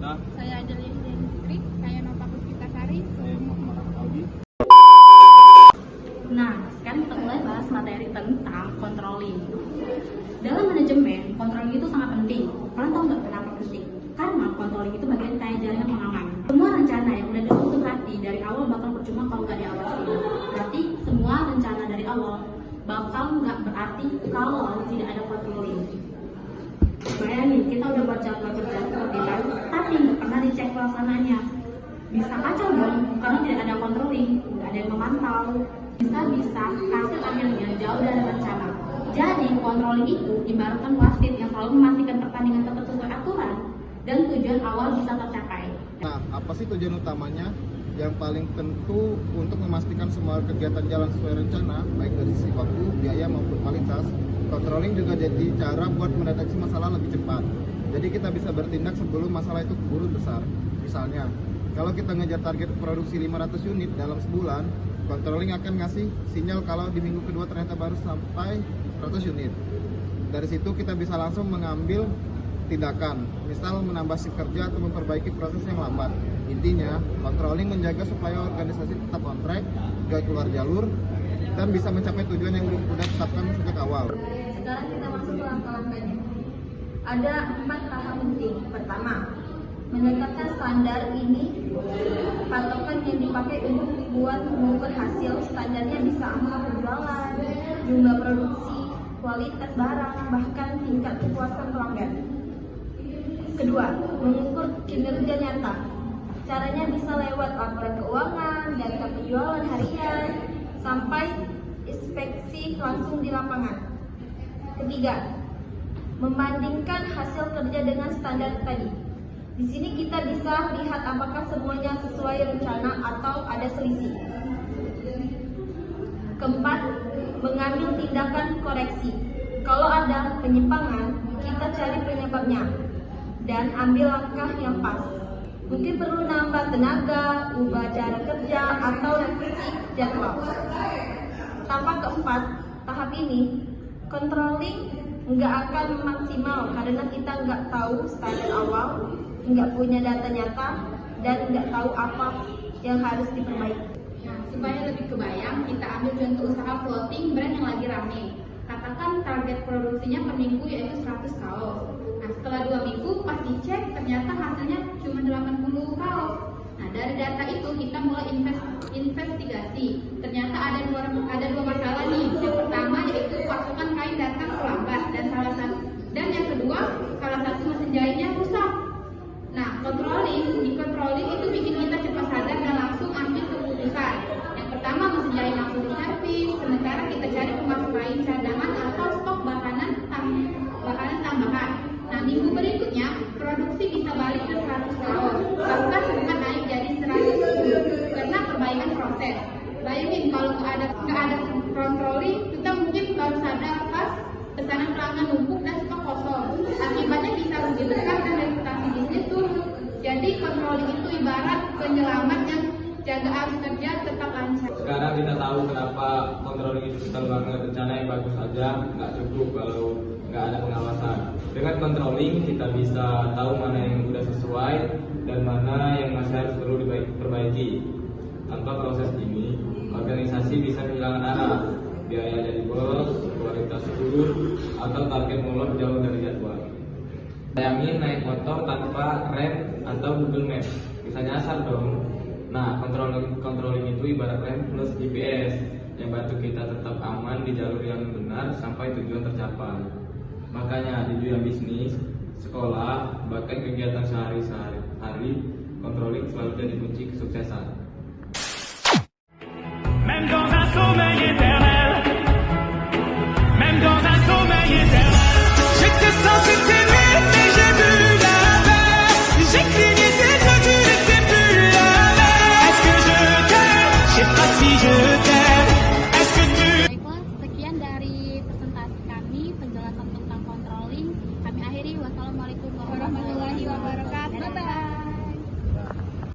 Kita. Saya Adelia Hidayani Fitri. Saya Nova Puspitasari. Saya Muhammad Aldi. Nah, sekarang kita mulai bahas materi tentang controlling. Dalam manajemen, controlling itu sangat penting. Kalian tahu nggak kenapa penting? Karena controlling itu bagian kayak jaringan pengaman. Semua rencana yang udah disusun hati dari awal bakal percuma kalau nggak diawasi. Berarti semua rencana dari awal bakal nggak berarti kalau tidak ada controlling. Bayangin, kita udah buat jadwal kerja seperti itu, tapi nggak pernah dicek pelaksananya. Bisa kacau dong, karena tidak ada controlling, nggak ada yang memantau. Bisa-bisa hasil akhirnya jauh dari rencana. Jadi, controlling itu ibaratkan wasit yang selalu memastikan pertandingan tetap sesuai aturan dan tujuan awal bisa tercapai. Nah, apa sih tujuan utamanya? Yang paling tentu untuk memastikan semua kegiatan jalan sesuai rencana, baik dari sisi waktu, biaya maupun kualitas. Controlling juga jadi cara buat mendeteksi masalah lebih cepat. Jadi kita bisa bertindak sebelum masalah itu keburu besar. Misalnya, kalau kita ngejar target produksi 500 unit dalam sebulan, controlling akan ngasih sinyal kalau di minggu kedua ternyata baru sampai 100 unit. Dari situ kita bisa langsung mengambil tindakan, misal menambah shift kerja atau memperbaiki proses yang lambat. Intinya, controlling menjaga supaya organisasi tetap on track, gak keluar jalur, dan bisa mencapai tujuan yang sudah tetapkan sejak awal. Sekarang kita masuk ke langkah-langkahnya. Ada 4 tahap penting. Pertama, menetapkan standar ini patokan yang dipakai untuk membuat mengukur hasil. Standarnya bisa angka penjualan, jumlah produksi, kualitas barang, bahkan tingkat kepuasan pelanggan. Kedua, mengukur kinerja nyata. Caranya bisa lewat laporan keuangan, data penjualan harian, sampai inspeksi langsung di lapangan. Ketiga, membandingkan hasil kerja dengan standar tadi. Di sini kita bisa lihat apakah semuanya sesuai rencana atau ada selisih. Keempat, mengambil tindakan koreksi. Kalau ada penyimpangan, kita cari penyebabnya dan ambil langkah yang pas. Mungkin perlu nambah tenaga, ubah cara kerja, atau revisi jadwal. Tahap keempat, tahap ini, controlling nggak akan maksimal karena kita nggak tahu standar awal, nggak punya data nyata, dan nggak tahu apa yang harus diperbaiki. Nah, supaya lebih kebayang, kita ambil contoh usaha clothing brand yang lagi rame. Katakan target produksinya per minggu yaitu 100 kaos. Nah, setelah 2 minggu pas dicek ternyata hasilnya cuma 80 kaos. Nah, dari data itu kita mulai investigasi. Ternyata ada dua masalah nih. Yang pertama yaitu pasokan kain datang terlambat dan yang kedua salah satu mesin jahitnya rusak. Nah, controlling itu bikin kita cepat sadar dan langsung ambil keputusan. Yang pertama mesin jahit langsung diservis, sementara kita cari pemasok kain cadangan atau stok bahan tambahan. Nah, minggu berikutnya produksi bisa balik ke 100 kaos, bahkan sempat naik jadi 110 karena perbaikan proses. Bayangin kalau nggak ada controlling, kita mungkin baru sadar pas pesanan pelanggan numpuk dan stok kosong. Akibatnya bisa rugi besar dan reputasi bisnis turun. Jadi controlling itu ibarat penyelamat yang jaga arus kerja tetap lancar. Sekarang kita tahu kenapa controlling itu vital banget. Rencana yang bagus aja nggak cukup kalau nggak ada pengawasan. Dengan controlling kita bisa tahu mana yang udah sesuai dan mana yang masih harus perlu diperbaiki. Tanpa proses ini, organisasi bisa kehilangan arah, biaya jadi boros, kualitas turun, atau target molor jauh dari jadwal. Bayangin naik motor tanpa rem atau Google Maps, bisa nyasar dong. Nah, controlling itu ibarat rem plus GPS yang bantu kita tetap aman di jalur yang benar sampai tujuan tercapai. Makanya di dunia bisnis, sekolah, bahkan kegiatan sehari-hari, controlling selalu jadi kunci kesuksesan.